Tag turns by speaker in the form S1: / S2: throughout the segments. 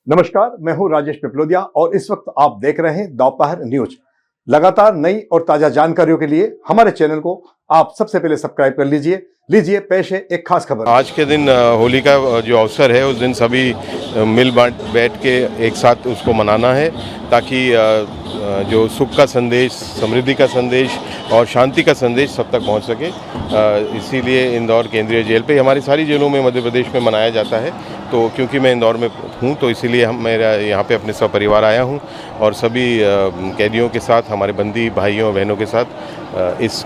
S1: नमस्कार, मैं हूं राजेश पिपलोदिया और इस वक्त आप देख रहे हैं दोपहर न्यूज। लगातार नई और ताजा जानकारियों के लिए हमारे चैनल को आप सबसे पहले सब्सक्राइब कर लीजिए पेश है एक खास खबर।
S2: आज के दिन होली का जो अवसर है उस दिन सभी मिल बैठ के एक साथ उसको मनाना है ताकि जो सुख का संदेश, समृद्धि का संदेश और शांति का संदेश सब तक पहुंच सके। इसीलिए इंदौर केंद्रीय जेल पे, हमारी सारी जेलों में मध्य प्रदेश में मनाया जाता है। तो क्योंकि मैं इंदौर में हूँ तो इसीलिए मेरा यहाँ पे अपने सपरिवार आया हूँ और सभी कैदियों के साथ, हमारे बंदी भाइयों बहनों के साथ इस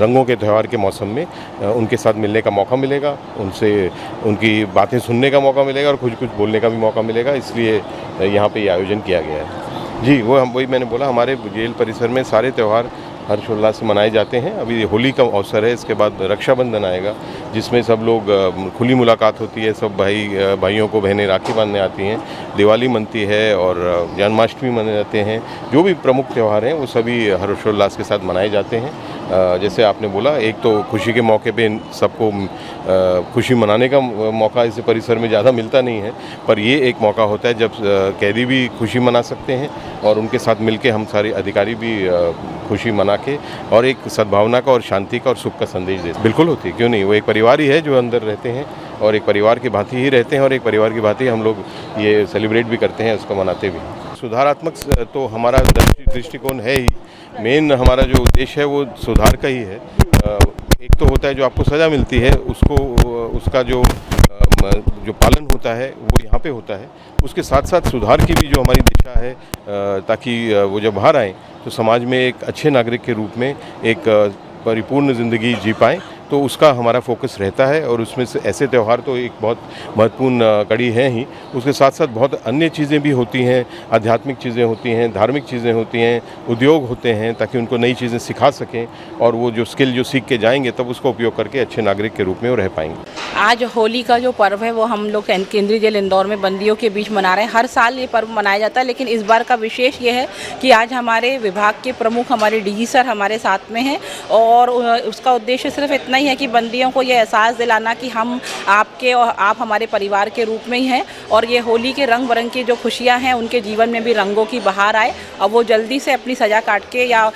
S2: रंगों के त्यौहार के मौसम में उनके साथ मिलने का मौका मिलेगा, उनसे उनकी बातें सुनने का मौका मिलेगा और कुछ बोलने का भी मौका मिलेगा। इसलिए यहाँ पे ये आयोजन किया गया है। जी, वही मैंने बोला, हमारे जेल परिसर में सारे त्यौहार हर्षोल्लास से मनाए जाते हैं। अभी होली का अवसर है, इसके बाद रक्षाबंधन आएगा जिसमें सब लोग खुली मुलाकात होती है, सब भाइयों को बहनें राखी बांधने आती हैं, दिवाली मनती है और जन्माष्टमी मनाए जाते हैं। जो भी प्रमुख त्यौहार हैं वो सभी हर्षोल्लास के साथ मनाए जाते हैं। जैसे आपने बोला, एक तो खुशी के मौके पे सबको खुशी मनाने का मौका इस परिसर में ज़्यादा मिलता नहीं है, पर ये एक मौका होता है जब कैदी भी खुशी मना सकते हैं और उनके साथ मिलके हम सारे अधिकारी भी खुशी मना के और एक सद्भावना का और शांति का और सुख का संदेश देते। बिल्कुल होती है, क्यों नहीं। वो एक परिवार ही है जो अंदर रहते हैं और एक परिवार की भांति ही रहते हैं और एक परिवार की भांति हम लोग ये सेलिब्रेट भी करते हैं, उसको मनाते भी हैं। सुधारात्मक तो हमारा दृष्टिकोण है ही। मेन हमारा जो उद्देश्य है वो सुधार का ही है। एक तो होता है जो आपको सज़ा मिलती है उसको, उसका जो पालन होता है वो यहाँ पे होता है। उसके साथ साथ सुधार की भी जो हमारी दिशा है, ताकि वो जब बाहर आएँ तो समाज में एक अच्छे नागरिक के रूप में एक परिपूर्ण ज़िंदगी जी पाएँ, तो उसका हमारा फोकस रहता है। और उसमें से ऐसे त्यौहार तो एक बहुत महत्वपूर्ण कड़ी है ही। उसके साथ साथ बहुत अन्य चीज़ें भी होती हैं, आध्यात्मिक चीज़ें होती हैं, धार्मिक चीज़ें होती हैं, उद्योग होते हैं, ताकि उनको नई चीज़ें सिखा सकें और वो जो स्किल जो सीख के जाएंगे तब उसका उपयोग करके अच्छे नागरिक के रूप में वो रह पाएंगे।
S3: आज होली का जो पर्व है वो हम लोग केंद्रीय जेल इंदौर में बंदियों के बीच मना रहे हैं। हर साल ये पर्व मनाया जाता है, लेकिन इस बार का विशेष ये है कि आज हमारे विभाग के प्रमुख, हमारे डीजी सर हमारे साथ में हैं और उसका उद्देश्य सिर्फ इतना ही है कि बंदियों को ये एहसास दिलाना कि हम आपके और आप हमारे परिवार के रूप में ही हैं और ये होली के रंग बिरंग की जो खुशियाँ हैं उनके जीवन में भी रंगों की बहार आए और वो जल्दी से अपनी सज़ा काट के या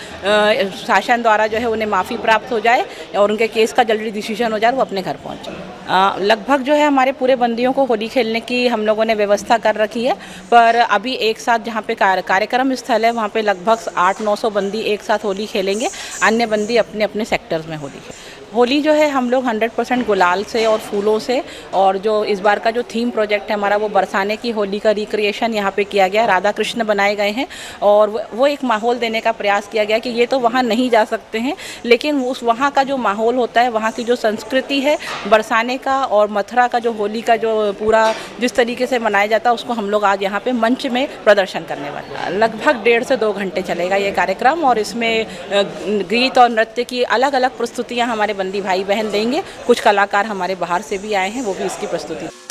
S3: शासन द्वारा जो है उन्हें माफ़ी प्राप्त हो जाए और उनके केस का जल्दी डिसीजन हो जाए, वो अपने घर पहुँचे। लगभग जो है हमारे पूरे बंदियों को होली खेलने की हम लोगों ने व्यवस्था कर रखी है, पर अभी एक साथ जहाँ पे कार्यक्रम स्थल है वहाँ पे लगभग 800-900 बंदी एक साथ होली खेलेंगे। अन्य बंदी अपने अपने सेक्टर्स में होली जो है हम लोग 100% गुलाल से और फूलों से, और जो इस बार का जो थीम प्रोजेक्ट है हमारा वो बरसाने की होली का रिक्रिएशन यहाँ पे किया गया। राधा कृष्ण बनाए गए हैं और वो एक माहौल देने का प्रयास किया गया कि ये तो वहाँ नहीं जा सकते हैं, लेकिन उस वहाँ का जो माहौल होता है, वहाँ की जो संस्कृति है बरसाने का और मथुरा का जो होली का जो पूरा जिस तरीके से मनाया जाता है उसको हम लोग आज यहाँ पे मंच में प्रदर्शन करने वाले। लगभग 1.5 से 2 घंटे चलेगा ये कार्यक्रम और इसमें गीत और नृत्य की अलग अलग प्रस्तुतियाँ हमारे बंदी भाई बहन देंगे। कुछ कलाकार हमारे बाहर से भी आए हैं, वो भी इसकी प्रस्तुति